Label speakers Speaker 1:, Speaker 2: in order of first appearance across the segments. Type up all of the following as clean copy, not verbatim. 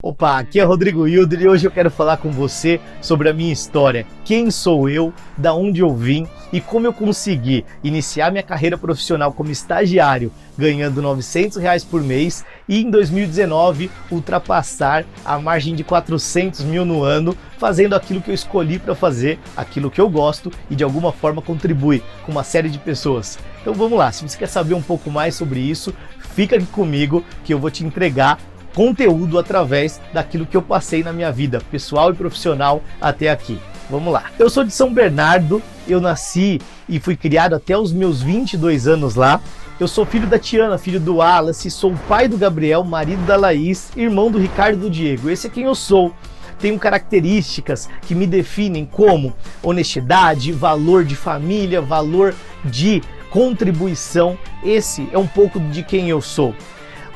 Speaker 1: Opa, aqui é Rodrigo Hilder e hoje eu quero falar com você sobre a minha história, quem sou eu, da onde eu vim e como eu consegui iniciar minha carreira profissional como estagiário ganhando R$ 900 por mês e em 2019 ultrapassar a margem de 400 mil no ano fazendo aquilo que eu escolhi para fazer, aquilo que eu gosto e de alguma forma contribui com uma série de pessoas. Então vamos lá, se você quer saber um pouco mais sobre isso, fica aqui comigo que eu vou te entregar conteúdo através daquilo que eu passei na minha vida pessoal e profissional até aqui. Vamos lá. Eu sou de São Bernardo, eu nasci e fui criado até os meus 22 anos lá. Eu sou filho da Tiana, filho do Wallace, sou o pai do Gabriel, marido da Laís, irmão do Ricardo e do Diego. Esse é quem eu sou. Tenho características que me definem como honestidade, valor de família, valor de contribuição. Esse é um pouco de quem eu sou.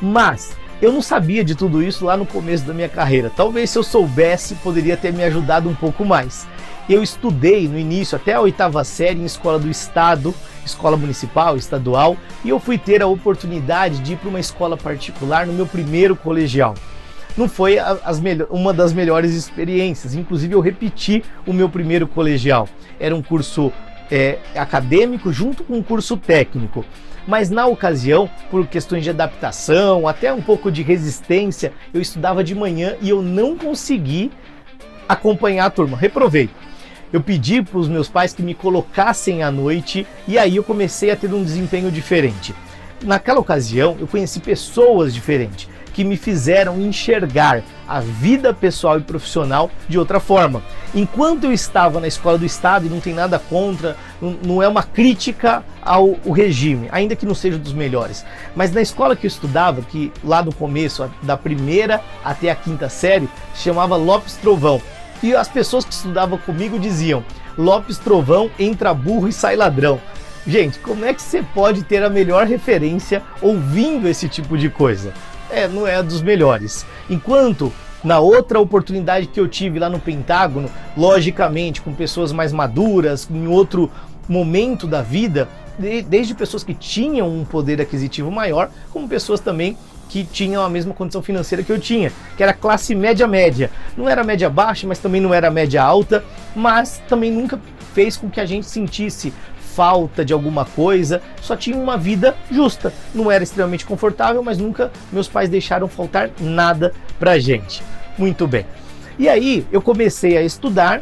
Speaker 1: Mas eu não sabia de tudo isso lá no começo da minha carreira. Talvez se eu soubesse, poderia ter me ajudado um pouco mais. Eu estudei no início até a 8ª série em escola do estado, escola municipal, estadual, e eu fui ter a oportunidade de ir para uma escola particular no meu primeiro colegial. Não foi uma das melhores experiências, inclusive eu repeti o meu primeiro colegial. Era um curso acadêmico junto com um curso técnico. Mas na ocasião, por questões de adaptação, até um pouco de resistência, eu estudava de manhã e eu não consegui acompanhar a turma, reprovei. Eu pedi para os meus pais que me colocassem à noite e aí eu comecei a ter um desempenho diferente. Naquela ocasião, eu conheci pessoas diferentes que me fizeram enxergar a vida pessoal e profissional de outra forma. Enquanto eu estava na escola do estado, e não tem nada contra, não é uma crítica ao regime, ainda que não seja dos melhores, mas na escola que eu estudava, que lá no começo, da primeira até a 5ª série, se chamava Lopes Trovão. E as pessoas que estudavam comigo diziam: Lopes Trovão, entra burro e sai ladrão. Gente, como é que você pode ter a melhor referência ouvindo esse tipo de coisa? Não é dos melhores. Enquanto na outra oportunidade que eu tive lá no Pentágono, logicamente com pessoas mais maduras, em outro momento da vida, desde pessoas que tinham um poder aquisitivo maior, como pessoas também que tinham a mesma condição financeira que eu tinha, que era classe média. Não era média baixa, mas também não era média alta, mas também nunca fez com que a gente sentisse falta de alguma coisa, só tinha uma vida justa. Não era extremamente confortável, mas nunca meus pais deixaram faltar nada pra gente. Muito bem. E aí eu comecei a estudar,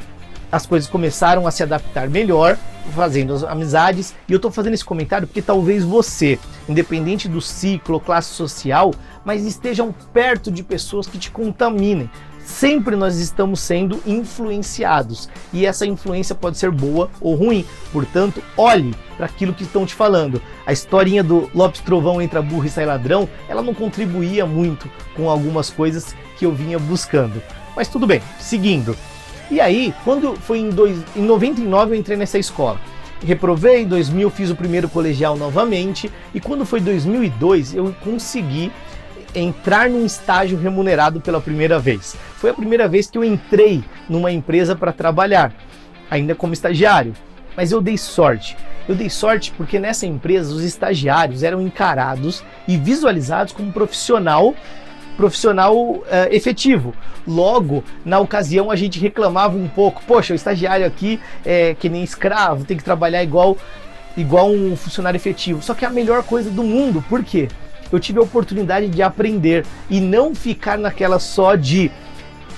Speaker 1: as coisas começaram a se adaptar melhor, fazendo as amizades, e eu tô fazendo esse comentário porque talvez você, independente do ciclo ou classe social, mas estejam perto de pessoas que te contaminem. Sempre nós estamos sendo influenciados e essa influência pode ser boa ou ruim, portanto, olhe para aquilo que estão te falando. A historinha do Lopes Trovão entra burro e sai ladrão, ela não contribuía muito com algumas coisas que eu vinha buscando. Mas tudo bem, seguindo. E aí, quando foi em 99 eu entrei nessa escola. Reprovei, em 2000 fiz o primeiro colegial novamente e quando foi 2002 eu consegui entrar num estágio remunerado pela primeira vez. Foi a primeira vez que eu entrei numa empresa para trabalhar, ainda como estagiário. Mas eu dei sorte. Eu dei sorte porque nessa empresa os estagiários eram encarados e visualizados como profissional efetivo. Logo, na ocasião a gente reclamava um pouco. Poxa, o estagiário aqui é que nem escravo, tem que trabalhar igual um funcionário efetivo. Só que é a melhor coisa do mundo. Por quê? Eu tive a oportunidade de aprender e não ficar naquela só de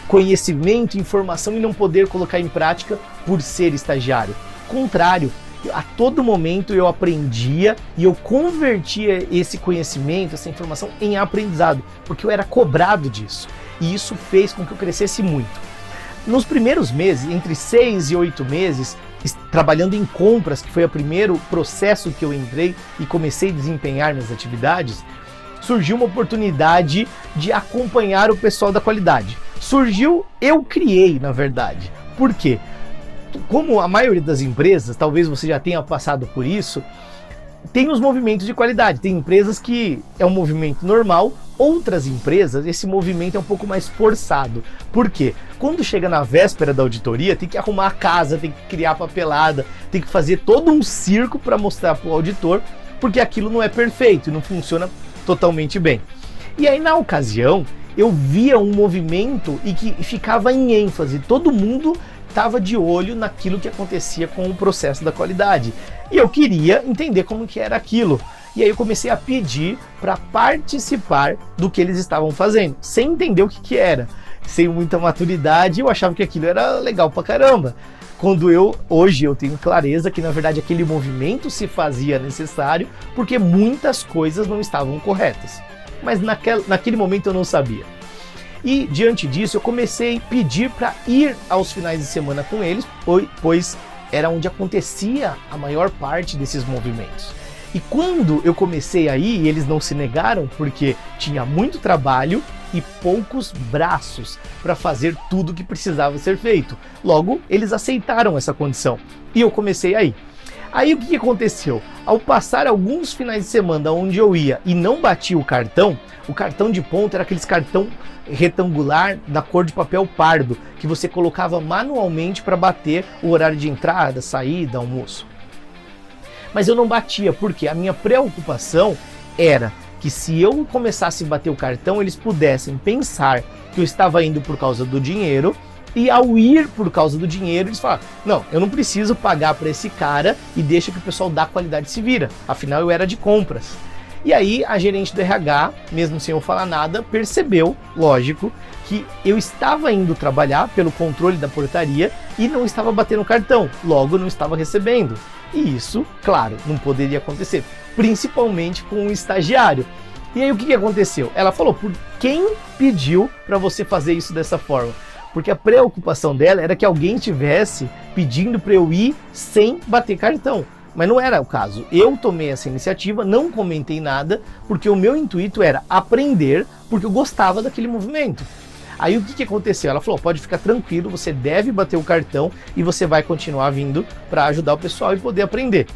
Speaker 1: conhecimento, informação e não poder colocar em prática por ser estagiário. Contrário, a todo momento eu aprendia e eu convertia esse conhecimento, essa informação em aprendizado, porque eu era cobrado disso. E isso fez com que eu crescesse muito. Nos primeiros meses, entre 6 e 8 meses, trabalhando em compras, que foi o primeiro processo que eu entrei e comecei a desempenhar minhas atividades, surgiu uma oportunidade de acompanhar o pessoal da qualidade. Eu criei, na verdade. Por quê? Como a maioria das empresas, talvez você já tenha passado por isso, tem os movimentos de qualidade. Tem empresas que é um movimento normal, outras empresas, esse movimento é um pouco mais forçado. Por quê? Quando chega na véspera da auditoria, tem que arrumar a casa, tem que criar papelada, tem que fazer todo um circo para mostrar para o auditor, porque aquilo não é perfeito e não funciona totalmente bem. E aí, na ocasião, eu via um movimento e que ficava em ênfase. Todo mundo estava de olho naquilo que acontecia com o processo da qualidade. E eu queria entender como que era aquilo. E aí eu comecei a pedir para participar do que eles estavam fazendo, sem entender o que era. Sem muita maturidade, eu achava que aquilo era legal pra caramba. Hoje eu tenho clareza que na verdade aquele movimento se fazia necessário porque muitas coisas não estavam corretas. Mas naquele momento eu não sabia. E diante disso eu comecei a pedir para ir aos finais de semana com eles, pois era onde acontecia a maior parte desses movimentos. E quando eu comecei a ir, eles não se negaram porque tinha muito trabalho e poucos braços para fazer tudo que precisava ser feito. Logo, eles aceitaram essa condição e eu comecei a ir. Aí o que aconteceu? Ao passar alguns finais de semana onde eu ia e não batia o cartão de ponto era aqueles cartão retangular na cor de papel pardo que você colocava manualmente para bater o horário de entrada, saída, almoço. Mas eu não batia porque a minha preocupação era que se eu começasse a bater o cartão, eles pudessem pensar que eu estava indo por causa do dinheiro, e ao ir por causa do dinheiro, eles falaram, não, eu não preciso pagar para esse cara e deixa que o pessoal da qualidade se vira, afinal eu era de compras. E aí a gerente do RH, mesmo sem eu falar nada, percebeu, lógico, que eu estava indo trabalhar pelo controle da portaria e não estava batendo cartão, logo não estava recebendo. E isso, claro, não poderia acontecer, principalmente com um estagiário. E aí o que aconteceu? Ela falou, por quem pediu para você fazer isso dessa forma? Porque a preocupação dela era que alguém tivesse pedindo para eu ir sem bater cartão. Mas não era o caso. Eu tomei essa iniciativa, não comentei nada, porque o meu intuito era aprender, porque eu gostava daquele movimento. Aí o que aconteceu? Ela falou, pode ficar tranquilo, você deve bater o cartão e você vai continuar vindo para ajudar o pessoal e poder aprender.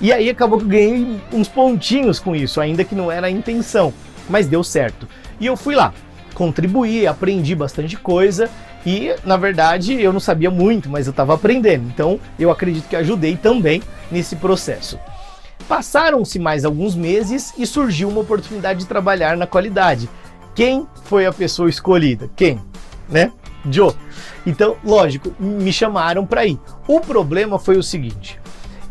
Speaker 1: E aí acabou que eu ganhei uns pontinhos com isso, ainda que não era a intenção, mas deu certo. E eu fui lá, contribuí, aprendi bastante coisa e, na verdade, eu não sabia muito, mas eu estava aprendendo. Então, eu acredito que ajudei também nesse processo. Passaram-se mais alguns meses e surgiu uma oportunidade de trabalhar na qualidade. Quem foi a pessoa escolhida? Quem? Né? Joe. Então, lógico, me chamaram para ir. O problema foi o seguinte: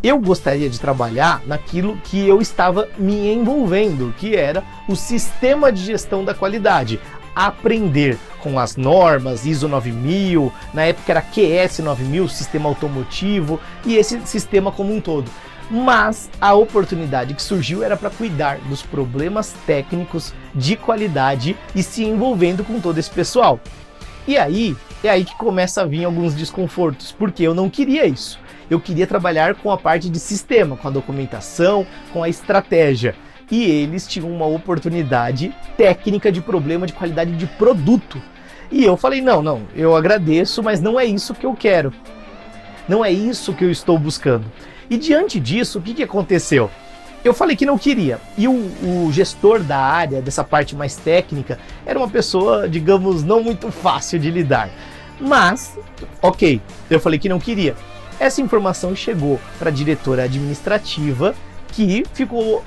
Speaker 1: eu gostaria de trabalhar naquilo que eu estava me envolvendo, que era o sistema de gestão da qualidade. Aprender com as normas ISO 9000, na época era QS 9000, sistema automotivo, e esse sistema como um todo. Mas a oportunidade que surgiu era para cuidar dos problemas técnicos de qualidade e se envolvendo com todo esse pessoal. E aí, é aí que começa a vir alguns desconfortos, porque eu não queria isso. Eu queria trabalhar com a parte de sistema, com a documentação, com a estratégia. E eles tinham uma oportunidade técnica de problema de qualidade de produto. E eu falei, não, eu agradeço, mas não é isso que eu quero. Não é isso que eu estou buscando. E diante disso, o que aconteceu? Eu falei que não queria. E o gestor da área, dessa parte mais técnica, era uma pessoa, digamos, não muito fácil de lidar. Mas, ok, eu falei que não queria. Essa informação chegou para a diretora administrativa, que ficou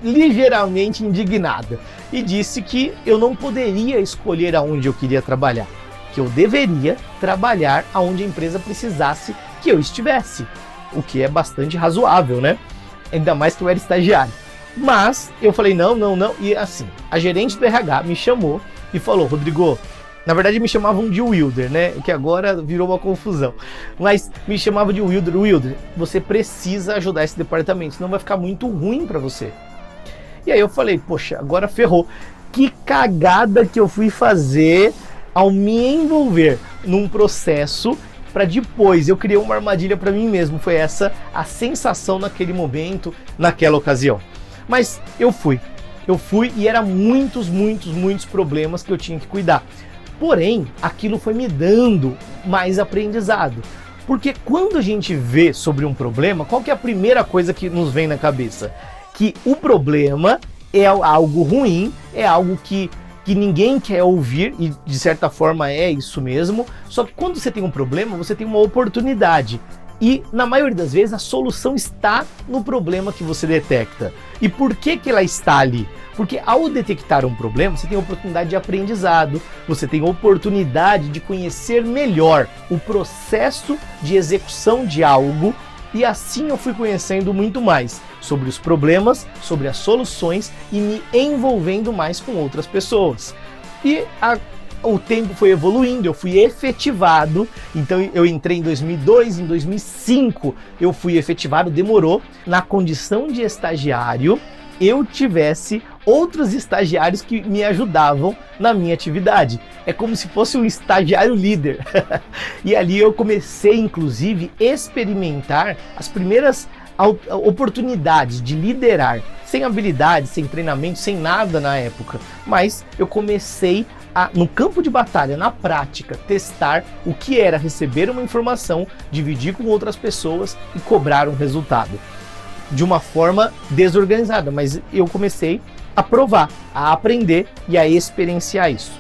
Speaker 1: ligeiramente indignada e disse que eu não poderia escolher aonde eu queria trabalhar, que eu deveria trabalhar aonde a empresa precisasse que eu estivesse, o que é bastante razoável, né? Ainda mais que eu era estagiário. Mas eu falei não, e assim, a gerente do RH me chamou e falou, Rodrigo, na verdade me chamavam de Wilder, né? Que agora virou uma confusão. Mas me chamava de Wilder, você precisa ajudar esse departamento, senão vai ficar muito ruim para você. E aí eu falei, poxa, agora ferrou. Que cagada que eu fui fazer ao me envolver num processo para depois eu criei uma armadilha para mim mesmo. Foi essa a sensação naquele momento, naquela ocasião. Mas eu fui e eram muitos problemas que eu tinha que cuidar. Porém, aquilo foi me dando mais aprendizado. Porque quando a gente vê sobre um problema, qual que é a primeira coisa que nos vem na cabeça? Que o problema é algo ruim, é algo que ninguém quer ouvir, e de certa forma é isso mesmo. Só que quando você tem um problema, você tem uma oportunidade. E na maioria das vezes a solução está no problema que você detecta. E por que ela está ali? Porque ao detectar um problema, você tem a oportunidade de aprendizado, você tem a oportunidade de conhecer melhor o processo de execução de algo, e assim eu fui conhecendo muito mais sobre os problemas, sobre as soluções e me envolvendo mais com outras pessoas. E o tempo foi evoluindo, eu fui efetivado, então eu entrei em 2002, em 2005 eu fui efetivado, demorou, na condição de estagiário, eu tivesse outros estagiários que me ajudavam na minha atividade. É como se fosse um estagiário líder. E ali eu comecei, inclusive, a experimentar as primeiras oportunidades de liderar, sem habilidade, sem treinamento, sem nada na época. Mas eu comecei no campo de batalha, na prática, testar o que era receber uma informação, dividir com outras pessoas e cobrar um resultado. De uma forma desorganizada, mas eu comecei a provar, a aprender e a experienciar isso.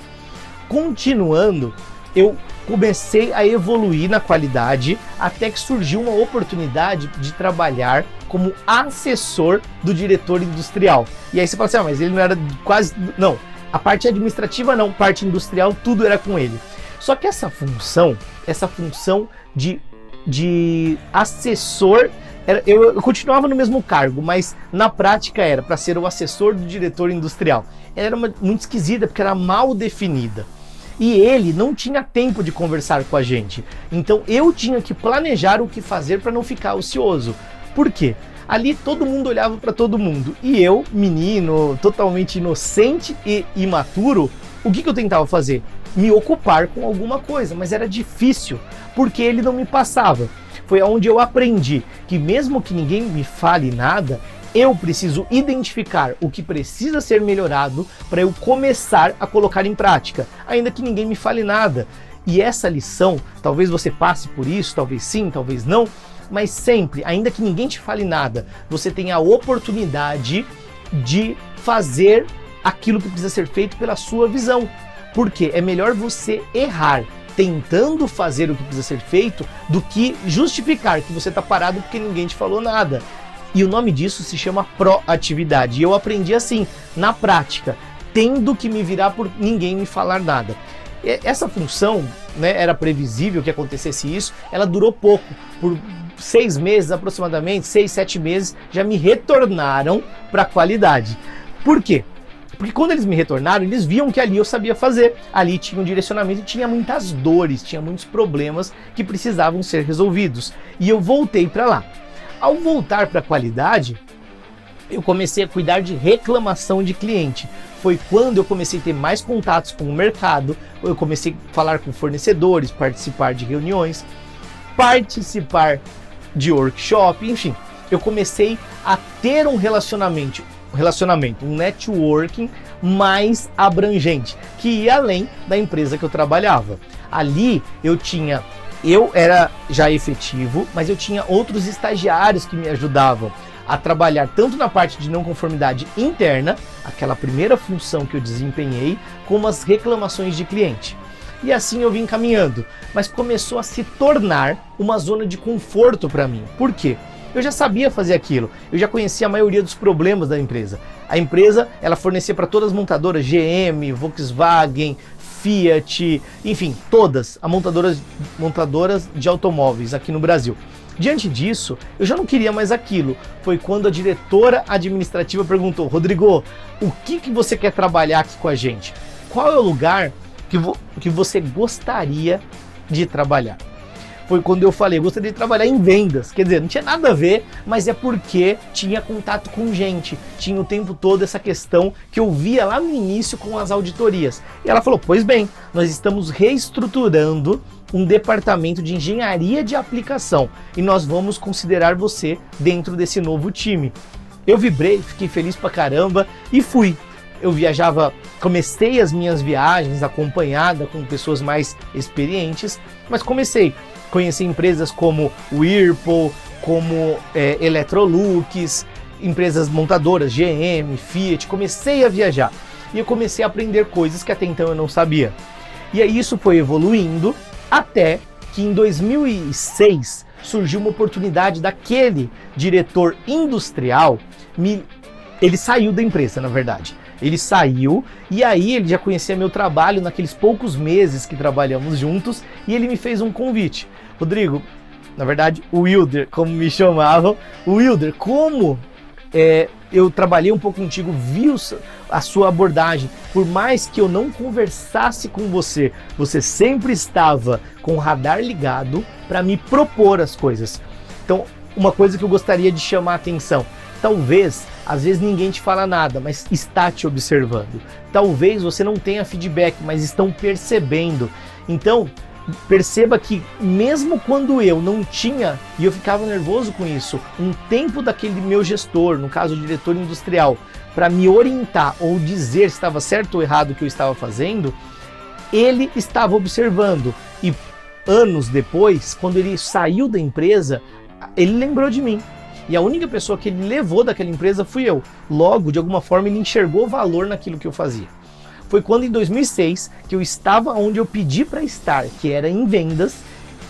Speaker 1: Continuando, eu comecei a evoluir na qualidade até que surgiu uma oportunidade de trabalhar como assessor do diretor industrial. E aí você fala assim, mas ele não era quase... Não, a parte administrativa não, parte industrial, tudo era com ele. Só que essa função de assessor... Eu continuava no mesmo cargo, mas na prática era para ser o assessor do diretor industrial. Ela era muito esquisita, porque era mal definida. E ele não tinha tempo de conversar com a gente. Então eu tinha que planejar o que fazer para não ficar ocioso. Por quê? Ali todo mundo olhava para todo mundo. E eu, menino, totalmente inocente e imaturo, o que eu tentava fazer? Me ocupar com alguma coisa, mas era difícil, porque ele não me passava. Foi onde eu aprendi que mesmo que ninguém me fale nada, eu preciso identificar o que precisa ser melhorado para eu começar a colocar em prática, ainda que ninguém me fale nada. E essa lição, talvez você passe por isso, talvez sim, talvez não, mas sempre, ainda que ninguém te fale nada, você tem a oportunidade de fazer aquilo que precisa ser feito pela sua visão. Porque é melhor você errar tentando fazer o que precisa ser feito do que justificar que você está parado porque ninguém te falou nada. E o nome disso se chama proatividade. E eu aprendi assim, na prática, tendo que me virar por ninguém me falar nada. Essa função, né, era previsível que acontecesse isso, ela durou pouco, por 6 meses aproximadamente, 6, 7 meses, já me retornaram para a qualidade. Por quê? Porque quando eles me retornaram, eles viam que ali eu sabia fazer, ali tinha um direcionamento e tinha muitas dores, tinha muitos problemas que precisavam ser resolvidos. E eu voltei para lá. Ao voltar para a qualidade, eu comecei a cuidar de reclamação de cliente. Foi quando eu comecei a ter mais contatos com o mercado, eu comecei a falar com fornecedores, participar de reuniões, participar de workshop, enfim. Eu comecei a ter um relacionamento, um networking mais abrangente, que ia além da empresa que eu trabalhava. Ali eu era já efetivo, mas eu tinha outros estagiários que me ajudavam a trabalhar tanto na parte de não conformidade interna, aquela primeira função que eu desempenhei, como as reclamações de cliente. E assim eu vim caminhando, mas começou a se tornar uma zona de conforto para mim. Por quê? Eu já sabia fazer aquilo, eu já conhecia a maioria dos problemas da empresa. A empresa, ela fornecia para todas as montadoras, GM, Volkswagen, Fiat, enfim, todas as montadoras de automóveis aqui no Brasil. Diante disso, eu já não queria mais aquilo. Foi quando a diretora administrativa perguntou: Rodrigo, o que você quer trabalhar aqui com a gente? Qual é o lugar que você gostaria de trabalhar? Foi quando eu falei, eu gostaria de trabalhar em vendas. Quer dizer, não tinha nada a ver, mas é porque tinha contato com gente. Tinha o tempo todo essa questão que eu via lá no início com as auditorias. E ela falou, pois bem, nós estamos reestruturando um departamento de engenharia de aplicação e nós vamos considerar você dentro desse novo time. Eu vibrei, fiquei feliz pra caramba e fui. Eu viajava, comecei as minhas viagens acompanhada com pessoas mais experientes, mas comecei a conhecer empresas como Whirlpool, como Electrolux, empresas montadoras, GM, Fiat. Comecei a viajar e eu comecei a aprender coisas que até então eu não sabia. E aí isso foi evoluindo até que em 2006 surgiu uma oportunidade daquele diretor industrial, ele saiu da empresa, na verdade. Ele saiu e aí ele já conhecia meu trabalho naqueles poucos meses que trabalhamos juntos e ele me fez um convite. Rodrigo, na verdade, o Wilder, como me chamavam, Wilder, como eu trabalhei um pouco contigo, vi a sua abordagem, por mais que eu não conversasse com você, você sempre estava com o radar ligado para me propor as coisas. Então, uma coisa que eu gostaria de chamar a atenção, talvez, às vezes ninguém te fala nada, mas está te observando. Talvez você não tenha feedback, mas estão percebendo. Então, perceba que mesmo quando eu não tinha, e eu ficava nervoso com isso, um tempo daquele meu gestor, no caso o diretor industrial, para me orientar ou dizer se estava certo ou errado o que eu estava fazendo, ele estava observando. E anos depois, quando ele saiu da empresa, ele lembrou de mim. E a única pessoa que ele levou daquela empresa fui eu. Logo, de alguma forma, ele enxergou valor naquilo que eu fazia. Foi quando em 2006, que eu estava onde eu pedi para estar, que era em vendas,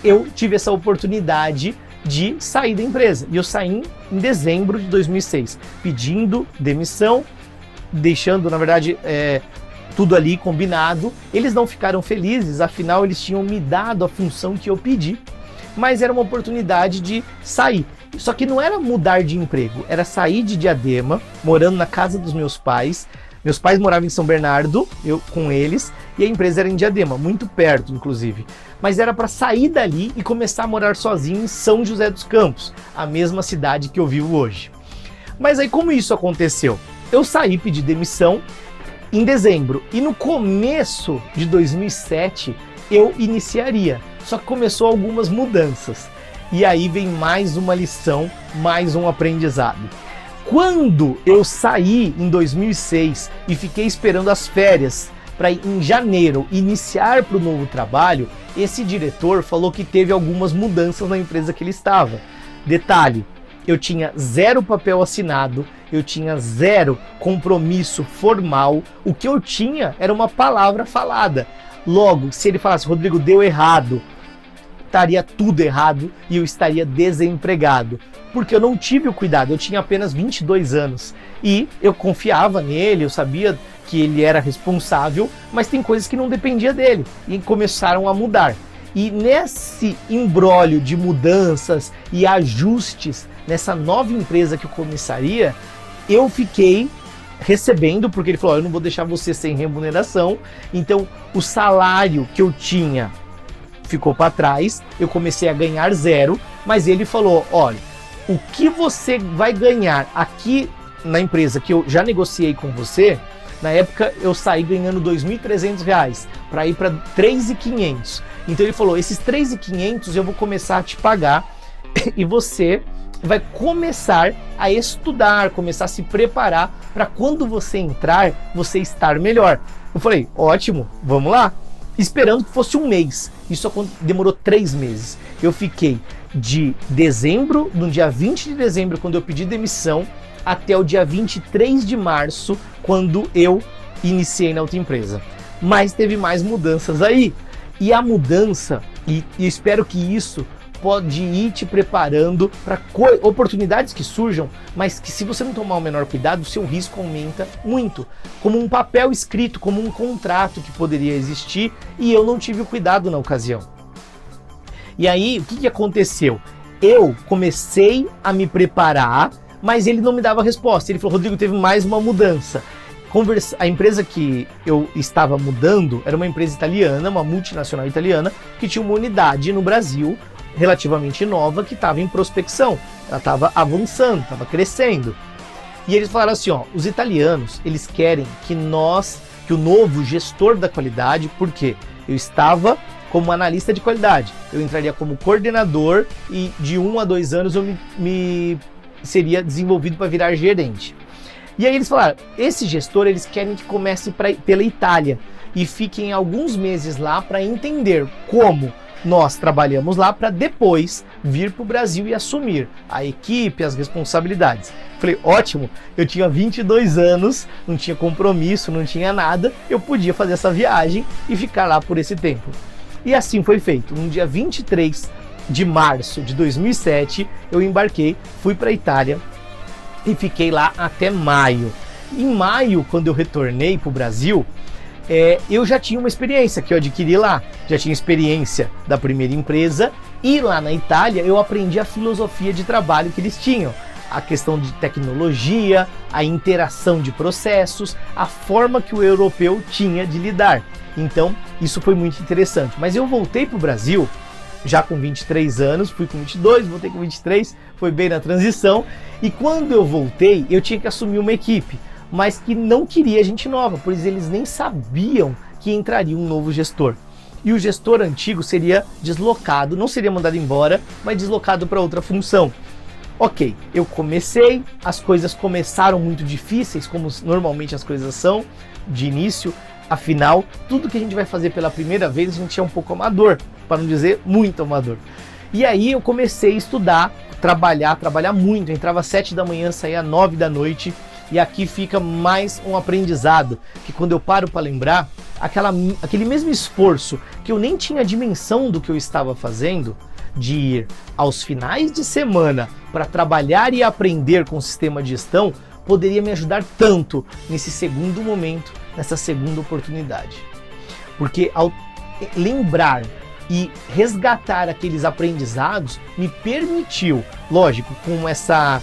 Speaker 1: eu tive essa oportunidade de sair da empresa. E eu saí em dezembro de 2006, pedindo demissão, deixando, na verdade, tudo ali combinado. Eles não ficaram felizes, afinal eles tinham me dado a função que eu pedi, mas era uma oportunidade de sair. Só que não era mudar de emprego, era sair de Diadema, morando na casa dos meus pais. Meus pais moravam em São Bernardo, eu com eles, e a empresa era em Diadema, muito perto, inclusive. Mas era para sair dali e começar a morar sozinho em São José dos Campos, a mesma cidade que eu vivo hoje. Mas aí como isso aconteceu? Eu saí, pedi demissão em dezembro, e no começo de 2007 eu iniciaria, só que começou algumas mudanças. E aí vem mais uma lição, mais um aprendizado. Quando eu saí em 2006 e fiquei esperando as férias para em janeiro iniciar para o novo trabalho, esse diretor falou que teve algumas mudanças na empresa que ele estava. Detalhe, eu tinha 0 papel assinado, eu tinha 0 compromisso formal, o que eu tinha era uma palavra falada. Logo, se ele falasse, Rodrigo, deu errado, estaria tudo errado e eu estaria desempregado, porque eu não tive o cuidado, eu tinha apenas 22 anos e eu confiava nele, eu sabia que ele era responsável, mas tem coisas que não dependia dele e começaram a mudar. E nesse imbróglio de mudanças e ajustes nessa nova empresa que eu começaria, eu fiquei recebendo, porque ele falou, eu não vou deixar você sem remuneração, então o salário que eu tinha ficou para trás, eu comecei a ganhar 0, mas ele falou, olha, o que você vai ganhar aqui na empresa que eu já negociei com você, na época eu saí ganhando R$ 2.300 para ir para R$ 3.500. Então ele falou, esses R$ 3.500 eu vou começar a te pagar e você vai começar a estudar, começar a se preparar para quando você entrar, você estar melhor. Eu falei, ótimo, vamos lá. Esperando que fosse um mês. Isso demorou 3 meses. Eu fiquei de dezembro, no dia 20 de dezembro, quando eu pedi demissão, até o dia 23 de março, quando eu iniciei na outra empresa. Mas teve mais mudanças aí. E a mudança, e espero que isso pode ir te preparando para oportunidades que surjam, mas que se você não tomar o menor cuidado, o seu risco aumenta muito. Como um papel escrito, como um contrato que poderia existir, e eu não tive o cuidado na ocasião. E aí, o que aconteceu? Eu comecei a me preparar, mas ele não me dava resposta. Ele falou, Rodrigo, teve mais uma mudança. A empresa que eu estava mudando era uma empresa italiana, uma multinacional italiana, que tinha uma unidade no Brasil, relativamente nova, que estava em prospecção, ela estava avançando, estava crescendo. E eles falaram assim, ó, os italianos, eles querem que o novo gestor da qualidade, porque eu estava como analista de qualidade, eu entraria como coordenador e de 1 a 2 anos eu seria desenvolvido para virar gerente. E aí eles falaram, esse gestor, eles querem que comece pela Itália e fiquem alguns meses lá para entender como nós trabalhamos lá para depois vir para o Brasil e assumir a equipe, as responsabilidades. Falei, ótimo, eu tinha 22 anos, não tinha compromisso, não tinha nada, eu podia fazer essa viagem e ficar lá por esse tempo. E assim foi feito. No dia 23 de março de 2007, eu embarquei, fui para a Itália e fiquei lá até maio. Em maio, quando eu retornei para o Brasil, eu já tinha uma experiência que eu adquiri lá, já tinha experiência da primeira empresa, e lá na Itália eu aprendi a filosofia de trabalho que eles tinham, a questão de tecnologia, a interação de processos, a forma que o europeu tinha de lidar. Então isso foi muito interessante. Mas eu voltei para o Brasil já com 23 anos, fui com 22, voltei com 23, foi bem na transição, e quando eu voltei eu tinha que assumir uma equipe, mas que não queria gente nova, pois eles nem sabiam que entraria um novo gestor. E o gestor antigo seria deslocado, não seria mandado embora, mas deslocado para outra função. Ok, eu comecei, as coisas começaram muito difíceis, como normalmente as coisas são, de início, afinal, tudo que a gente vai fazer pela primeira vez a gente é um pouco amador, para não dizer muito amador. E aí eu comecei a estudar, trabalhar muito, entrava às 7 da manhã, saía às 9 da noite, e aqui fica mais um aprendizado, que quando eu paro para lembrar, aquele mesmo esforço que eu nem tinha dimensão do que eu estava fazendo, de ir aos finais de semana para trabalhar e aprender com o sistema de gestão, poderia me ajudar tanto nesse segundo momento, nessa segunda oportunidade. Porque ao lembrar e resgatar aqueles aprendizados, me permitiu, lógico, com essa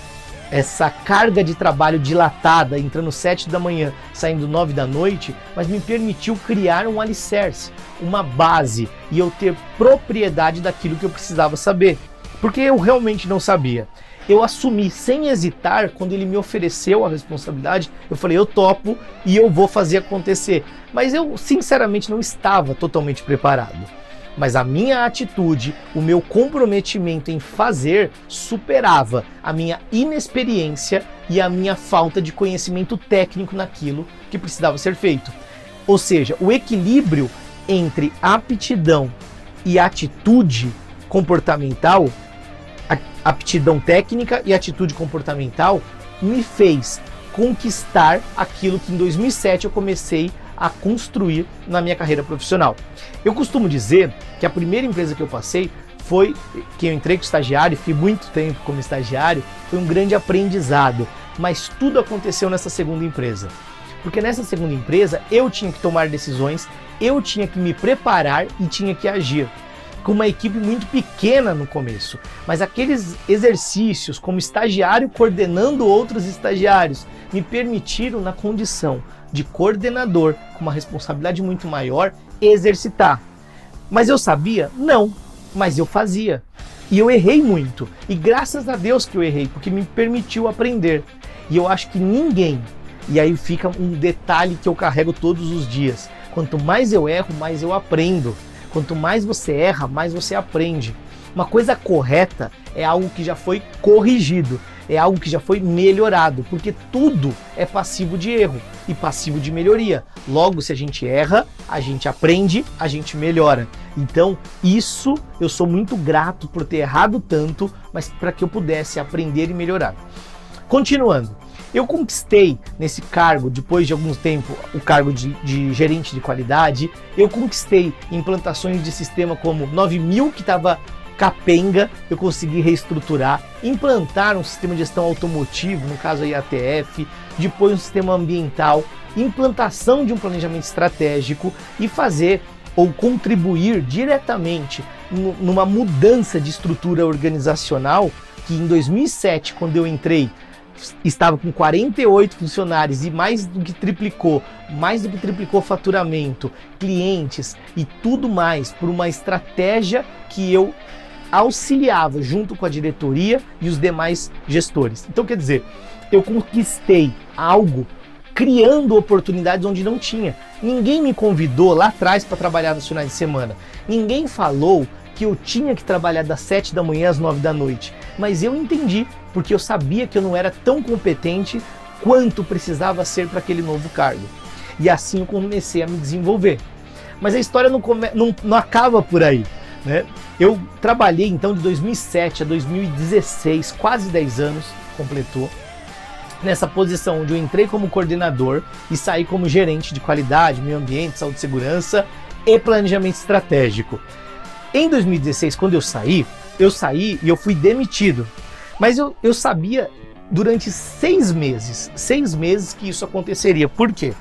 Speaker 1: carga de trabalho dilatada, entrando 7 da manhã, saindo 9 da noite, mas me permitiu criar um alicerce, uma base, e eu ter propriedade daquilo que eu precisava saber. Porque eu realmente não sabia. Eu assumi sem hesitar, quando ele me ofereceu a responsabilidade, eu falei, eu topo e eu vou fazer acontecer. Mas eu, sinceramente, não estava totalmente preparado. Mas a minha atitude, o meu comprometimento em fazer superava a minha inexperiência e a minha falta de conhecimento técnico naquilo que precisava ser feito. Ou seja, o equilíbrio entre aptidão e atitude comportamental, aptidão técnica e atitude comportamental, me fez conquistar aquilo que em 2007 eu comecei a construir na minha carreira profissional. Eu costumo dizer que a primeira empresa que eu passei foi que eu entrei como estagiário, fiquei muito tempo como estagiário, foi um grande aprendizado, mas tudo aconteceu nessa segunda empresa. Porque nessa segunda empresa eu tinha que tomar decisões, eu tinha que me preparar e tinha que agir. Com uma equipe muito pequena no começo, mas aqueles exercícios como estagiário coordenando outros estagiários me permitiram, na condição de coordenador com uma responsabilidade muito maior, exercitar. Mas eu sabia? Não, mas eu fazia. E eu errei muito. E graças a Deus que eu errei, porque me permitiu aprender. E eu acho que ninguém, e aí fica um detalhe que eu carrego todos os dias, quanto mais eu erro, mais eu aprendo. Quanto mais você erra, mais você aprende. Uma coisa correta é algo que já foi corrigido, é algo que já foi melhorado, porque tudo é passivo de erro e passivo de melhoria. Logo, se a gente erra, a gente aprende, a gente melhora. Então, isso eu sou muito grato por ter errado tanto, mas para que eu pudesse aprender e melhorar. Continuando, eu conquistei nesse cargo, depois de algum tempo, o cargo de gerente de qualidade. Eu conquistei implantações de sistema como 9000, que estava capenga, eu consegui reestruturar, implantar um sistema de gestão automotivo, no caso aí ATF, depois um sistema ambiental, implantação de um planejamento estratégico e fazer ou contribuir diretamente numa mudança de estrutura organizacional que em 2007, quando eu entrei, estava com 48 funcionários e mais do que triplicou faturamento, clientes e tudo mais por uma estratégia que eu auxiliava junto com a diretoria e os demais gestores. Então, quer dizer, eu conquistei algo criando oportunidades onde não tinha. Ninguém me convidou lá atrás para trabalhar nos finais de semana. Ninguém falou que eu tinha que trabalhar das 7 da manhã às 9 da noite. Mas eu entendi, porque eu sabia que eu não era tão competente quanto precisava ser para aquele novo cargo. E assim eu comecei a me desenvolver. Mas a história não acaba por aí, né? Eu trabalhei então de 2007 a 2016, quase 10 anos completou, nessa posição onde eu entrei como coordenador e saí como gerente de qualidade, meio ambiente, saúde e segurança e planejamento estratégico. Em 2016, quando eu saí, eu saí e eu fui demitido. Mas eu sabia durante 6 meses que isso aconteceria. Por quê?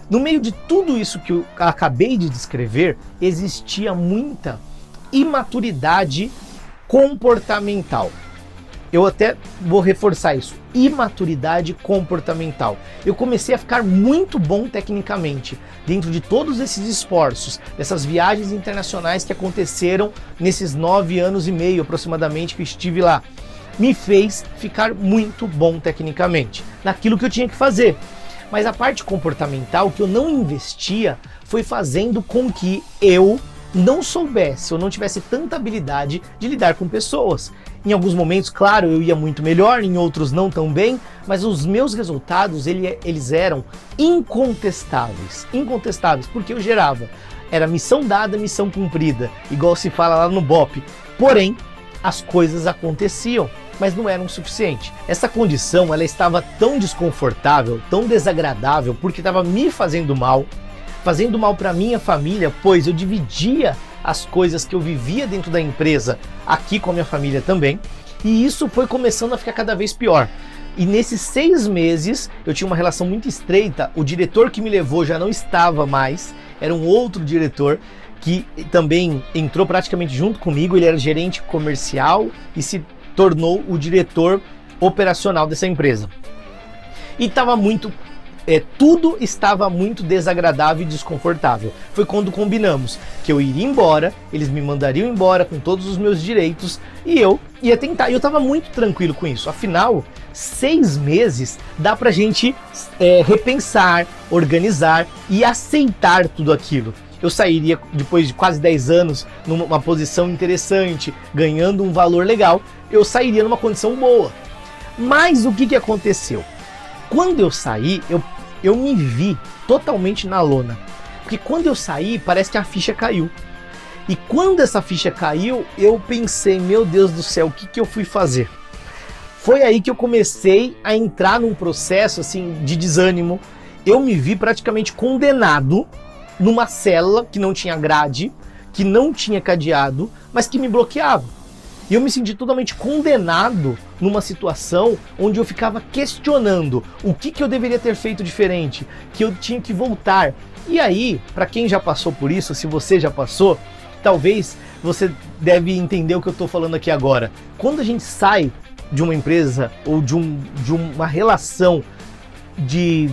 Speaker 1: No meio de tudo isso que eu acabei de descrever, existia muita imaturidade comportamental. Eu até vou reforçar isso, imaturidade comportamental. Eu comecei a ficar muito bom tecnicamente, dentro de todos esses esforços, dessas viagens internacionais que aconteceram nesses 9 anos e meio aproximadamente que eu estive lá. Me fez ficar muito bom tecnicamente, naquilo que eu tinha que fazer. Mas a parte comportamental que eu não investia foi fazendo com que eu não soubesse ou não tivesse tanta habilidade de lidar com pessoas. Em alguns momentos, claro, eu ia muito melhor, em outros não tão bem, mas os meus resultados eles eram incontestáveis, porque eu gerava. Era missão dada, missão cumprida, igual se fala lá no BOP. Porém, as coisas aconteciam, mas não eram o suficiente. Essa condição, ela estava tão desconfortável, tão desagradável, porque estava me fazendo mal para minha família, pois eu dividia as coisas que eu vivia dentro da empresa aqui com a minha família também, e isso foi começando a ficar cada vez pior. E nesses 6 meses eu tinha uma relação muito estreita, o diretor que me levou já não estava mais, era um outro diretor que também entrou praticamente junto comigo, ele era gerente comercial e se tornou o diretor operacional dessa empresa. E estava tudo estava muito desagradável e desconfortável. Foi quando combinamos que eu iria embora, eles me mandariam embora com todos os meus direitos e eu ia tentar. E eu estava muito tranquilo com isso. Afinal, 6 meses dá pra gente repensar, organizar e aceitar tudo aquilo. Eu sairia depois de quase 10 anos numa posição interessante, ganhando um valor legal, eu sairia numa condição boa. Mas o que aconteceu? Quando eu saí, eu me vi totalmente na lona. Porque quando eu saí, parece que a ficha caiu. E quando essa ficha caiu, eu pensei, meu Deus do céu, o que eu fui fazer? Foi aí que eu comecei a entrar num processo assim de desânimo. Eu me vi praticamente condenado numa célula que não tinha grade, que não tinha cadeado, mas que me bloqueava. E eu me senti totalmente condenado numa situação onde eu ficava questionando o que eu deveria ter feito diferente, que eu tinha que voltar. E aí, para quem já passou por isso, se você já passou, talvez você deve entender o que eu estou falando aqui agora. Quando a gente sai de uma empresa ou de uma relação de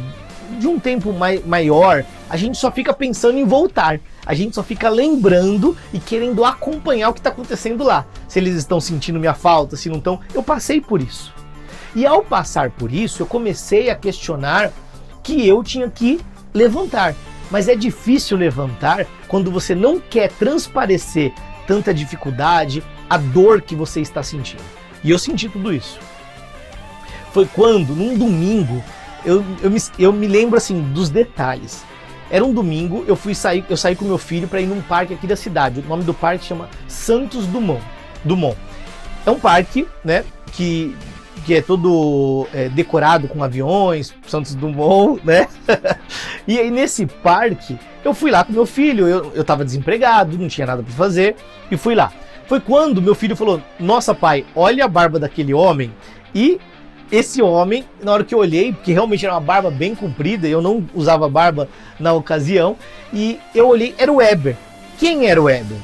Speaker 1: um tempo maior, a gente só fica pensando em voltar. A gente só fica lembrando e querendo acompanhar o que está acontecendo lá. Se eles estão sentindo minha falta, se não estão. Eu passei por isso. E ao passar por isso, eu comecei a questionar que eu tinha que levantar. Mas é difícil levantar quando você não quer transparecer tanta dificuldade, a dor que você está sentindo. E eu senti tudo isso. Foi quando, num domingo, eu me lembro assim dos detalhes. Era um domingo, eu saí com meu filho para ir num parque aqui da cidade. O nome do parque chama Santos Dumont. É um parque, né, que é todo decorado com aviões, Santos Dumont, né? E aí nesse parque, eu fui lá com meu filho, eu tava desempregado, não tinha nada para fazer, e fui lá. Foi quando meu filho falou, nossa pai, olha a barba daquele homem, e esse homem, na hora que eu olhei, porque realmente era uma barba bem comprida, eu não usava barba na ocasião, e eu olhei, era o Weber. Quem era o Weber?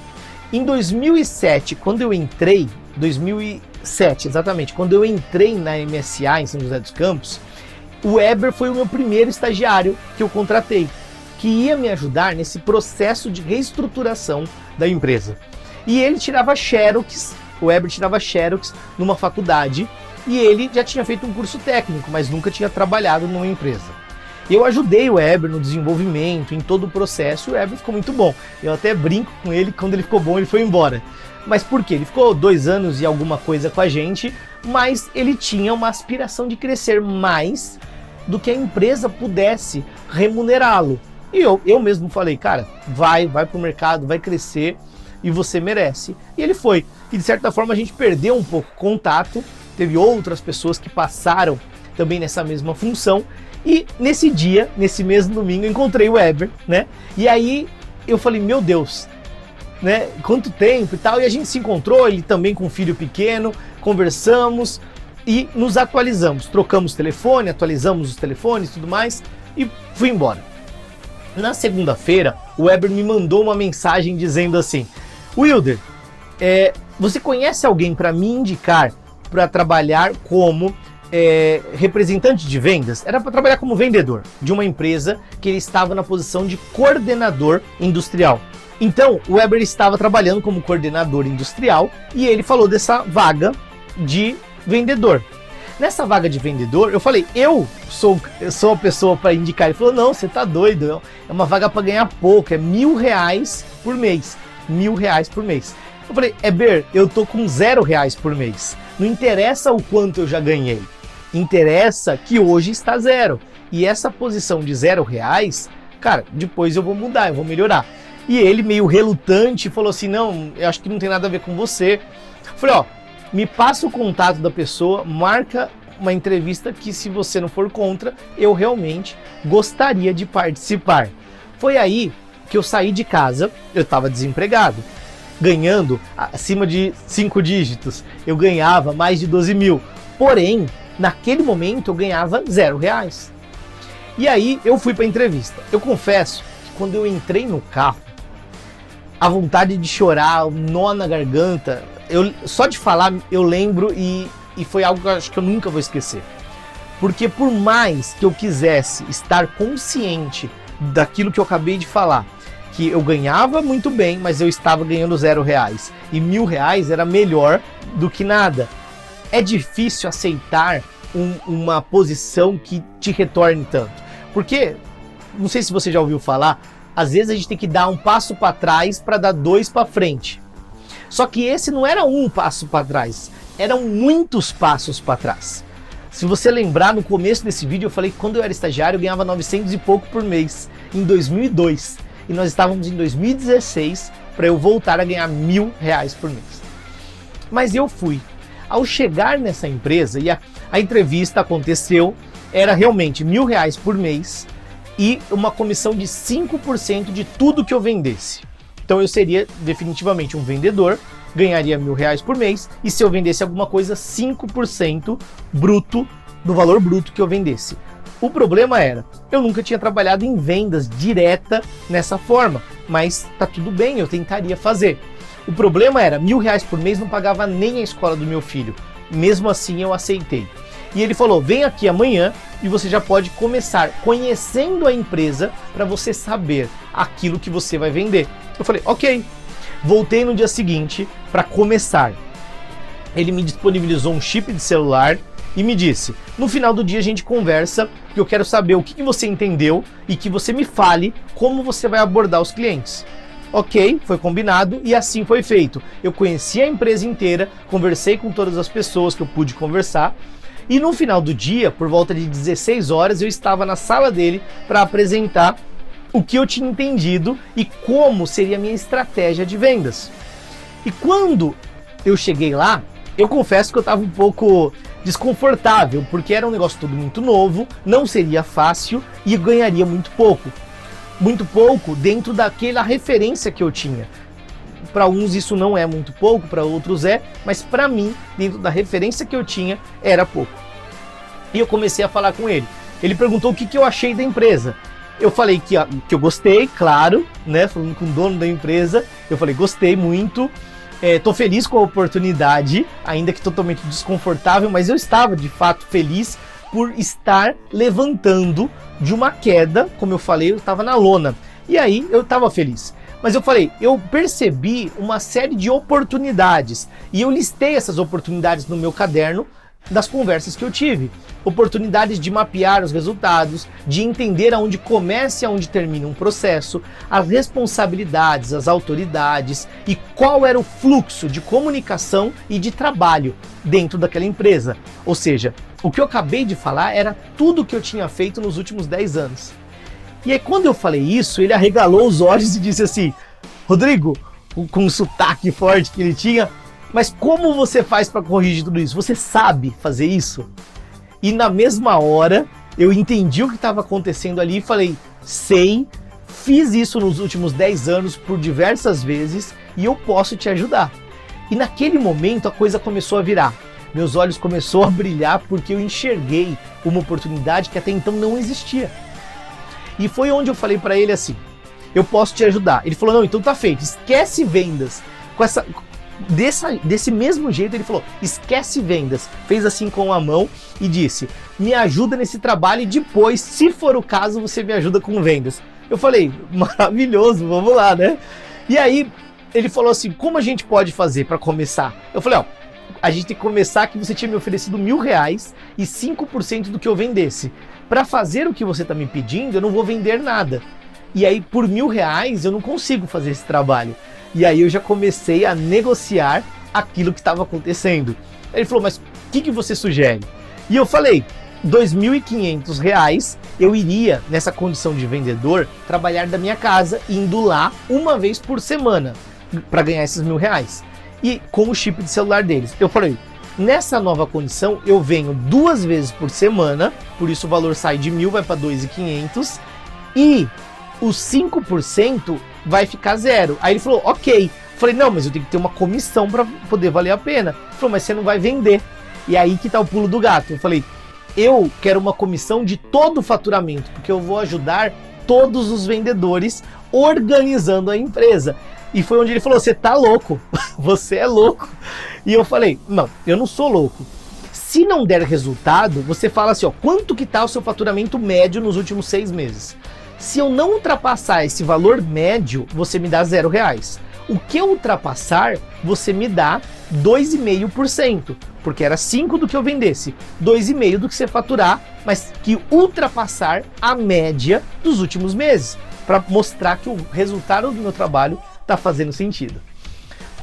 Speaker 1: Em 2007, quando eu entrei, 2007 exatamente, quando eu entrei na MSA em São José dos Campos, o Weber foi o meu primeiro estagiário que eu contratei, que ia me ajudar nesse processo de reestruturação da empresa. E ele tirava Xerox, o Weber tirava Xerox numa faculdade, e ele já tinha feito um curso técnico, mas nunca tinha trabalhado numa empresa. Eu ajudei o Weber no desenvolvimento, em todo o processo, e o Weber ficou muito bom. Eu até brinco com ele, quando ele ficou bom, ele foi embora. Mas por quê? Ele ficou 2 anos e alguma coisa com a gente, mas ele tinha uma aspiração de crescer mais do que a empresa pudesse remunerá-lo. E eu mesmo falei, cara, vai pro mercado, vai crescer e você merece. E ele foi. E de certa forma a gente perdeu um pouco o contato, teve outras pessoas que passaram também nessa mesma função. E nesse dia, nesse mesmo domingo, eu encontrei o Weber, né? E aí eu falei, meu Deus, né? Quanto tempo e tal. E a gente se encontrou, ele também com um filho pequeno, conversamos e nos atualizamos. Trocamos telefone, atualizamos os telefones e tudo mais e fui embora. Na segunda-feira, o Weber me mandou uma mensagem dizendo assim: Wilder, você conhece alguém para me indicar para trabalhar como representante de vendas? Era para trabalhar como vendedor de uma empresa que ele estava na posição de coordenador industrial. Então, o Weber estava trabalhando como coordenador industrial e ele falou dessa vaga de vendedor. Nessa vaga de vendedor, eu falei, eu sou a pessoa para indicar. Ele falou, não, você tá doido, é uma vaga para ganhar pouco, é R$1.000 por mês. R$1.000 por mês. Eu falei, Weber, eu tô com R$0 por mês. Não interessa o quanto eu já ganhei, interessa que hoje está zero. E essa posição de R$0, cara, depois eu vou mudar, eu vou melhorar. E ele, meio relutante, falou assim, não, eu acho que não tem nada a ver com você. Eu falei, ó, me passa o contato da pessoa, marca uma entrevista que, se você não for contra, eu realmente gostaria de participar. Foi aí que eu saí de casa, eu estava desempregado, ganhando acima de 5 dígitos, eu ganhava mais de 12 mil, porém, naquele momento eu ganhava R$0. E aí eu fui para a entrevista. Eu confesso que quando eu entrei no carro, a vontade de chorar, o nó na garganta, só de falar eu lembro e foi algo que eu acho que eu nunca vou esquecer. Porque por mais que eu quisesse estar consciente daquilo que eu acabei de falar, que eu ganhava muito bem, mas eu estava ganhando R$0 e R$1.000 era melhor do que nada. É difícil aceitar uma posição que te retorne tanto. Porque, não sei se você já ouviu falar, às vezes a gente tem que dar um passo para trás para dar 2 para frente. Só que esse não era um passo para trás, eram muitos passos para trás. Se você lembrar, no começo desse vídeo eu falei que quando eu era estagiário eu ganhava 900 e pouco por mês, em 2002. E nós estávamos em 2016 para eu voltar a ganhar R$1.000 por mês. Mas eu fui. Ao chegar nessa empresa, e a entrevista aconteceu, era realmente R$1.000 por mês e uma comissão de 5% de tudo que eu vendesse. Então eu seria definitivamente um vendedor, ganharia R$1.000 por mês e, se eu vendesse alguma coisa, 5% bruto do valor bruto que eu vendesse. O problema era, eu nunca tinha trabalhado em vendas direta nessa forma, mas tá tudo bem, eu tentaria fazer. O problema era, R$1.000 por mês não pagava nem a escola do meu filho. Mesmo assim eu aceitei. E ele falou, vem aqui amanhã e você já pode começar conhecendo a empresa para você saber aquilo que você vai vender. Eu falei, ok. Voltei no dia seguinte para começar. Ele me disponibilizou um chip de celular e me disse, no final do dia a gente conversa, porque eu quero saber o que você entendeu e que você me fale como você vai abordar os clientes. Ok, foi combinado e assim foi feito. Eu conheci a empresa inteira, conversei com todas as pessoas que eu pude conversar e no final do dia, por volta de 16 horas, eu estava na sala dele para apresentar o que eu tinha entendido e como seria a minha estratégia de vendas. E quando eu cheguei lá, eu confesso que eu estava um pouco desconfortável, porque era um negócio todo muito novo, não seria fácil e eu ganharia muito pouco. Muito pouco dentro daquela referência que eu tinha. Para uns isso não é muito pouco, para outros é, mas para mim, dentro da referência que eu tinha, era pouco. E eu comecei a falar com ele. Ele perguntou o que eu achei da empresa. Eu falei que eu gostei, claro, né? Falando com o dono da empresa, eu falei, gostei muito, tô feliz com a oportunidade, ainda que totalmente desconfortável, mas eu estava de fato feliz por estar levantando de uma queda, como eu falei, eu estava na lona. E aí eu estava feliz. Mas eu falei, eu percebi uma série de oportunidades e eu listei essas oportunidades no meu caderno das conversas que eu tive. Oportunidades de mapear os resultados, de entender aonde começa e aonde termina um processo, as responsabilidades, as autoridades e qual era o fluxo de comunicação e de trabalho dentro daquela empresa. Ou seja, o que eu acabei de falar era tudo que eu tinha feito nos últimos 10 anos. E aí quando eu falei isso, ele arregalou os olhos e disse assim, Rodrigo, com um sotaque forte que ele tinha, mas como você faz para corrigir tudo isso? Você sabe fazer isso? E na mesma hora, eu entendi o que estava acontecendo ali e falei, sei, fiz isso nos últimos 10 anos por diversas vezes e eu posso te ajudar. E naquele momento a coisa começou a virar. Meus olhos começaram a brilhar porque eu enxerguei uma oportunidade que até então não existia. E foi onde eu falei para ele assim, eu posso te ajudar. Ele falou, não, então tá feito, esquece vendas. Desse mesmo jeito ele falou, esquece vendas. Fez assim com a mão e disse, me ajuda nesse trabalho e depois, se for o caso, você me ajuda com vendas. Eu falei, maravilhoso, vamos lá, né? E aí ele falou assim, como a gente pode fazer para começar? Eu falei, ó, a gente tem que começar que você tinha me oferecido R$1.000 e 5% do que eu vendesse. Para fazer o que você está me pedindo, eu não vou vender nada. E aí, por R$1.000, eu não consigo fazer esse trabalho. E aí eu já comecei a negociar aquilo que estava acontecendo. Ele falou, mas o que você sugere? E eu falei, R$2.500 eu iria, nessa condição de vendedor, trabalhar da minha casa, indo lá uma vez por semana, para ganhar esses R$1.000. E com o chip de celular deles. Eu falei, nessa nova condição, eu venho 2 vezes por semana, por isso o valor sai de 1.000, vai para 2.500, e os 5% vai ficar 0. Aí ele falou, ok. Eu falei, não, mas eu tenho que ter uma comissão para poder valer a pena. Ele falou, mas você não vai vender. E aí que tá o pulo do gato. Eu falei, eu quero uma comissão de todo o faturamento, porque eu vou ajudar todos os vendedores organizando a empresa. E foi onde ele falou, você tá louco, você é louco. E eu falei, não, eu não sou louco. Se não der resultado, você fala assim, ó, quanto que tá o seu faturamento médio nos últimos 6 meses? Se eu não ultrapassar esse valor médio, você me dá R$0. O que eu ultrapassar, você me dá 2,5%, porque era 5 do que eu vendesse, 2,5 do que você faturar, mas que ultrapassar a média dos últimos meses, para mostrar que o resultado do meu trabalho está fazendo sentido.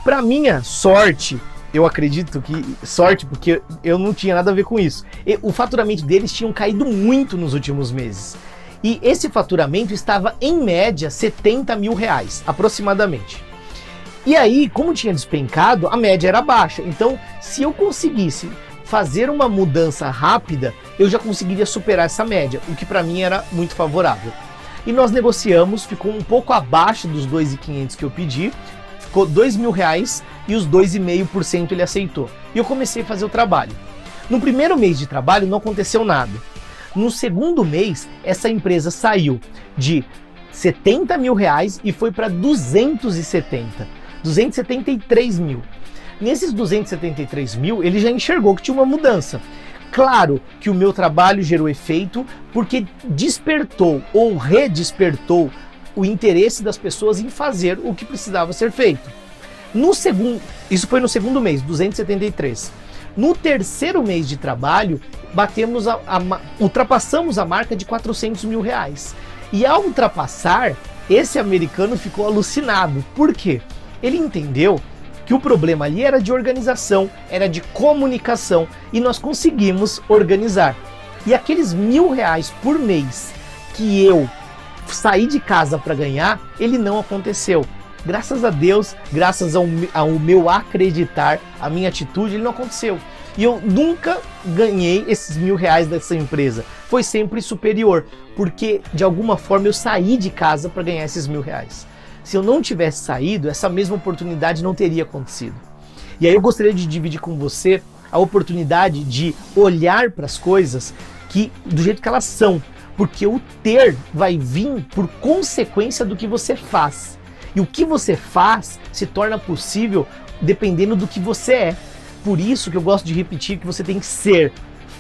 Speaker 1: Para minha sorte, eu acredito que sorte, porque eu não tinha nada a ver com isso. O faturamento deles tinha caído muito nos últimos meses. E esse faturamento estava, em média, R$70.000, aproximadamente. E aí, como tinha despencado, a média era baixa. Então, se eu conseguisse fazer uma mudança rápida, eu já conseguiria superar essa média, o que para mim era muito favorável. E nós negociamos, ficou um pouco abaixo dos 2.500 que eu pedi, ficou R$2.000 e os 2,5% ele aceitou. E eu comecei a fazer o trabalho. No primeiro mês de trabalho não aconteceu nada. No segundo mês, essa empresa saiu de R$70.000 e foi para 273 mil. Nesses 273 mil, ele já enxergou que tinha uma mudança. Claro que o meu trabalho gerou efeito porque despertou ou redespertou o interesse das pessoas em fazer o que precisava ser feito. Isso foi no segundo mês, 273. No terceiro mês de trabalho, ultrapassamos a marca de R$400 mil. E ao ultrapassar, esse americano ficou alucinado. Por quê? Ele entendeu que o problema ali era de organização, era de comunicação, e nós conseguimos organizar. E aqueles R$1.000 por mês que eu saí de casa para ganhar, ele não aconteceu. Graças a Deus, graças ao meu acreditar, a minha atitude, ele não aconteceu. E eu nunca ganhei esses R$1.000 dessa empresa. Foi sempre superior, porque de alguma forma eu saí de casa para ganhar esses R$1.000. Se eu não tivesse saído, essa mesma oportunidade não teria acontecido. E aí eu gostaria de dividir com você a oportunidade de olhar para as coisas do jeito que elas são. Porque o ter vai vir por consequência do que você faz. E o que você faz se torna possível dependendo do que você é. Por isso que eu gosto de repetir que você tem que ser,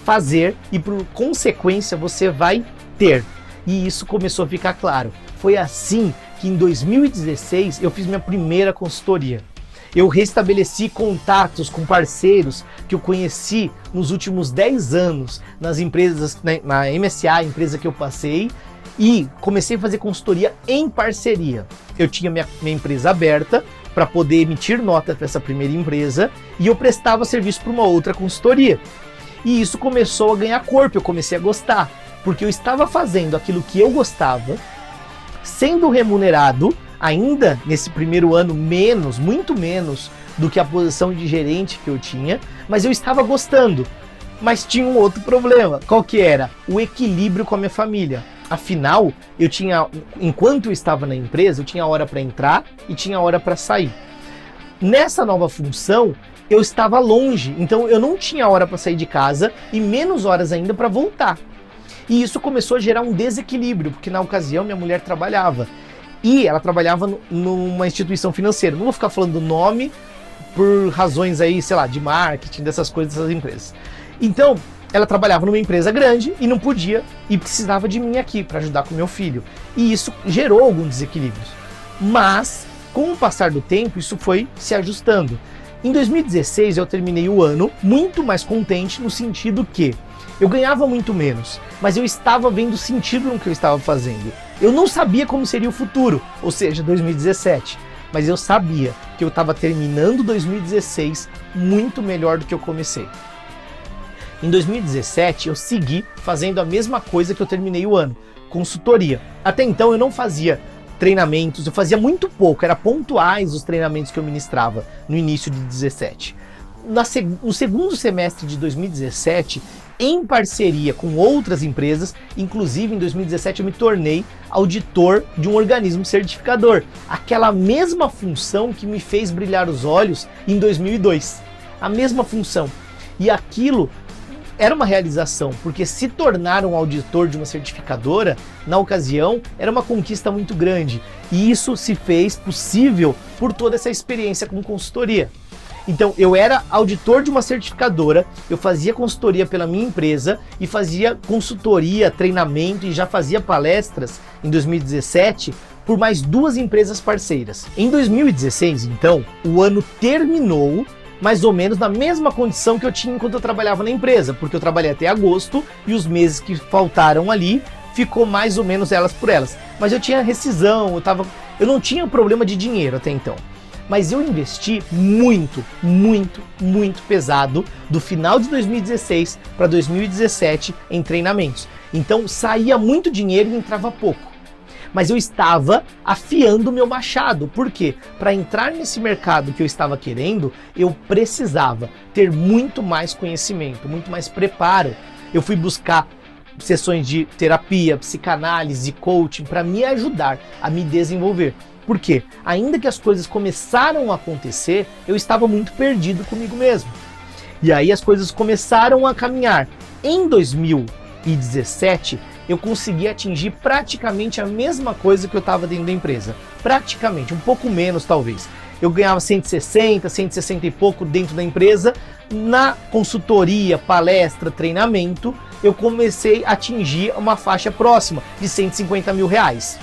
Speaker 1: fazer e por consequência você vai ter. E isso começou a ficar claro. Foi assim que em 2016 eu fiz minha primeira consultoria. Eu restabeleci contatos com parceiros que eu conheci nos últimos 10 anos nas empresas, na MSA, a empresa que eu passei, e comecei a fazer consultoria em parceria. Eu tinha minha empresa aberta para poder emitir nota para essa primeira empresa e eu prestava serviço para uma outra consultoria. E isso começou a ganhar corpo, eu comecei a gostar, porque eu estava fazendo aquilo que eu gostava, sendo remunerado, ainda nesse primeiro ano muito menos do que a posição de gerente que eu tinha, mas eu estava gostando. Mas tinha um outro problema, qual que era? O equilíbrio com a minha família. Afinal, enquanto eu estava na empresa, eu tinha hora para entrar e tinha hora para sair. Nessa nova função, eu estava longe, então eu não tinha hora para sair de casa e menos horas ainda para voltar. E isso começou a gerar um desequilíbrio, porque na ocasião minha mulher trabalhava. E ela trabalhava numa instituição financeira. Não vou ficar falando do nome por razões aí, sei lá, de marketing, dessas coisas, dessas empresas. Então, ela trabalhava numa empresa grande e não podia, e precisava de mim aqui para ajudar com meu filho. E isso gerou alguns desequilíbrios. Mas, com o passar do tempo, isso foi se ajustando. Em 2016, eu terminei o ano muito mais contente no sentido que eu ganhava muito menos, mas eu estava vendo sentido no que eu estava fazendo. Eu não sabia como seria o futuro, ou seja, 2017, mas eu sabia que eu estava terminando 2016 muito melhor do que eu comecei. Em 2017, eu segui fazendo a mesma coisa que eu terminei o ano, consultoria. Até então eu não fazia treinamentos, eu fazia muito pouco, era pontuais os treinamentos que eu ministrava no início de 2017. No segundo semestre de 2017, em parceria com outras empresas, inclusive em 2017 eu me tornei auditor de um organismo certificador, aquela mesma função que me fez brilhar os olhos em 2002, a mesma função. E aquilo era uma realização, porque se tornar um auditor de uma certificadora, na ocasião, era uma conquista muito grande. E isso se fez possível por toda essa experiência com consultoria. Então, eu era auditor de uma certificadora, eu fazia consultoria pela minha empresa e fazia consultoria, treinamento e já fazia palestras em 2017 por mais 2 empresas parceiras. Em 2016, então, o ano terminou mais ou menos na mesma condição que eu tinha enquanto eu trabalhava na empresa, porque eu trabalhei até agosto e os meses que faltaram ali ficou mais ou menos elas por elas. Mas eu tinha rescisão, eu não tinha problema de dinheiro até então. Mas eu investi muito pesado do final de 2016 para 2017 em treinamentos. Então saía muito dinheiro e entrava pouco. Mas eu estava afiando o meu machado. Por quê? Para entrar nesse mercado que eu estava querendo, eu precisava ter muito mais conhecimento, muito mais preparo. Eu fui buscar sessões de terapia, psicanálise, coaching para me ajudar a me desenvolver. Por quê? Ainda que as coisas começaram a acontecer, eu estava muito perdido comigo mesmo. E aí as coisas começaram a caminhar. Em 2017, eu consegui atingir praticamente a mesma coisa que eu estava dentro da empresa. Praticamente, um pouco menos talvez. Eu ganhava 160, 160 e pouco dentro da empresa. Na consultoria, palestra, treinamento, eu comecei a atingir uma faixa próxima de 150 mil reais.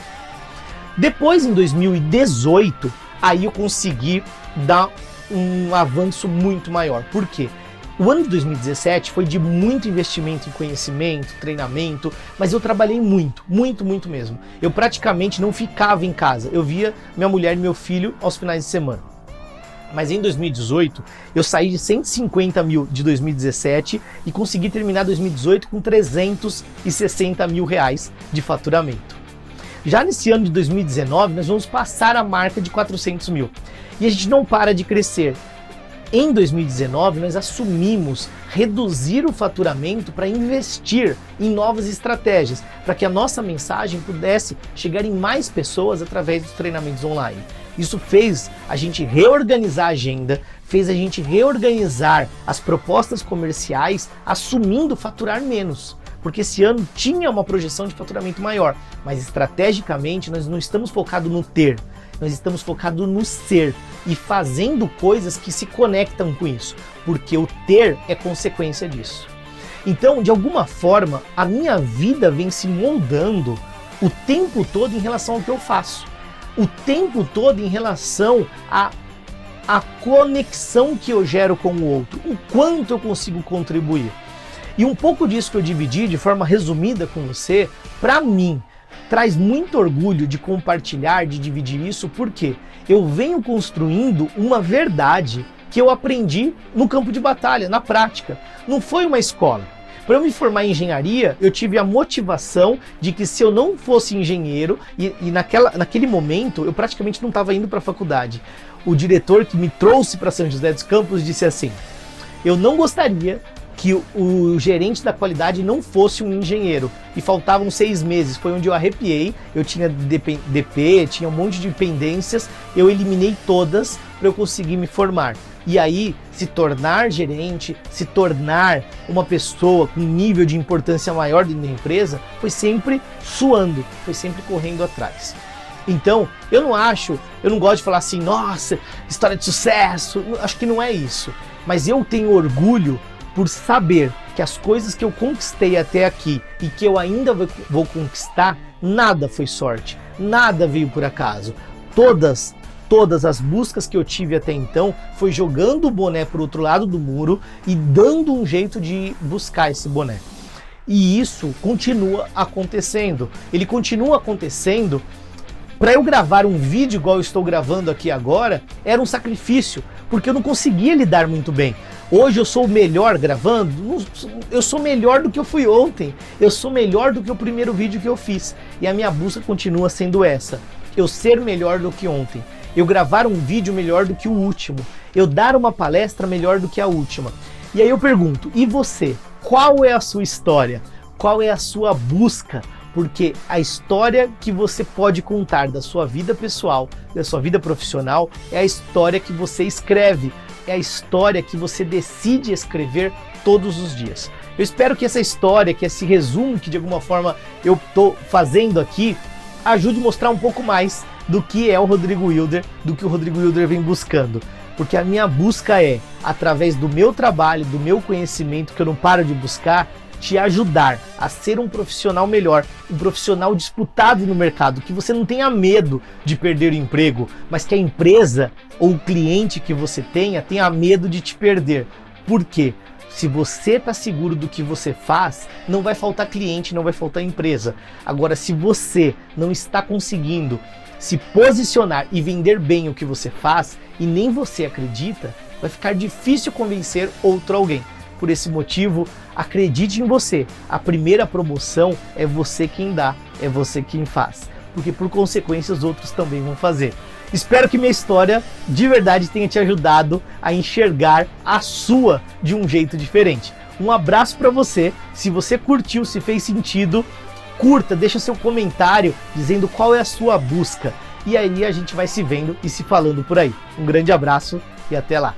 Speaker 1: Depois, em 2018, aí eu consegui dar um avanço muito maior. Por quê? O ano de 2017 foi de muito investimento em conhecimento, treinamento, mas eu trabalhei muito mesmo. Eu praticamente não ficava em casa, eu via minha mulher e meu filho aos finais de semana. Mas em 2018, eu saí de 150 mil de 2017 e consegui terminar 2018 com 360 mil reais de faturamento. Já nesse ano de 2019, nós vamos passar a marca de 400 mil. E a gente não para de crescer. Em 2019, nós assumimos reduzir o faturamento para investir em novas estratégias, para que a nossa mensagem pudesse chegar em mais pessoas através dos treinamentos online. Isso fez a gente reorganizar a agenda, fez a gente reorganizar as propostas comerciais, assumindo faturar menos. Porque esse ano tinha uma projeção de faturamento maior, mas estrategicamente nós não estamos focados no ter, nós estamos focados no ser e fazendo coisas que se conectam com isso, porque o ter é consequência disso. Então, de alguma forma, a minha vida vem se moldando o tempo todo em relação ao que eu faço, o tempo todo em relação à conexão que eu gero com o outro, o quanto eu consigo contribuir. E um pouco disso que eu dividi de forma resumida com você, para mim, traz muito orgulho de compartilhar, de dividir isso, porque eu venho construindo uma verdade que eu aprendi no campo de batalha, na prática. Não foi uma escola. Para eu me formar em engenharia, eu tive a motivação de que se eu não fosse engenheiro, e naquele momento eu praticamente não estava indo para a faculdade, o diretor que me trouxe para São José dos Campos disse assim: eu não gostaria que o gerente da qualidade não fosse um engenheiro. E faltavam 6 meses, foi onde eu arrepiei, eu tinha DP, tinha um monte de pendências, eu eliminei todas para eu conseguir me formar. E aí, se tornar gerente, se tornar uma pessoa com nível de importância maior dentro da empresa, foi sempre suando, foi sempre correndo atrás. Então, eu não gosto de falar assim, nossa, história de sucesso, acho que não é isso. Mas eu tenho orgulho por saber que as coisas que eu conquistei até aqui e que eu ainda vou conquistar, nada foi sorte, nada veio por acaso. Todas as buscas que eu tive até então foi jogando o boné para o outro lado do muro e dando um jeito de buscar esse boné. E isso continua acontecendo. Ele continua acontecendo. Para eu gravar um vídeo igual eu estou gravando aqui agora, era um sacrifício, porque eu não conseguia lidar muito bem. Hoje eu sou o melhor gravando, eu sou melhor do que eu fui ontem, eu sou melhor do que o primeiro vídeo que eu fiz. E a minha busca continua sendo essa, eu ser melhor do que ontem, eu gravar um vídeo melhor do que o último, eu dar uma palestra melhor do que a última. E aí eu pergunto, e você? Qual é a sua história? Qual é a sua busca? Porque a história que você pode contar da sua vida pessoal, da sua vida profissional, é a história que você escreve, é a história que você decide escrever todos os dias. Eu espero que essa história, que esse resumo que de alguma forma eu estou fazendo aqui, ajude a mostrar um pouco mais do que é o Rodrigo Wilder, do que o Rodrigo Wilder vem buscando. Porque a minha busca é, através do meu trabalho, do meu conhecimento, que eu não paro de buscar, te ajudar a ser um profissional melhor, um profissional disputado no mercado, que você não tenha medo de perder o emprego, mas que a empresa ou o cliente que você tenha medo de te perder. Por quê? Se você está seguro do que você faz, não vai faltar cliente, não vai faltar empresa. Agora, se você não está conseguindo se posicionar e vender bem o que você faz e nem você acredita, vai ficar difícil convencer outro alguém. Por esse motivo, acredite em você. A primeira promoção é você quem dá, é você quem faz. Porque por consequência os outros também vão fazer. Espero que minha história de verdade tenha te ajudado a enxergar a sua de um jeito diferente. Um abraço para você. Se você curtiu, se fez sentido, curta, deixa seu comentário dizendo qual é a sua busca. E aí a gente vai se vendo e se falando por aí. Um grande abraço e até lá.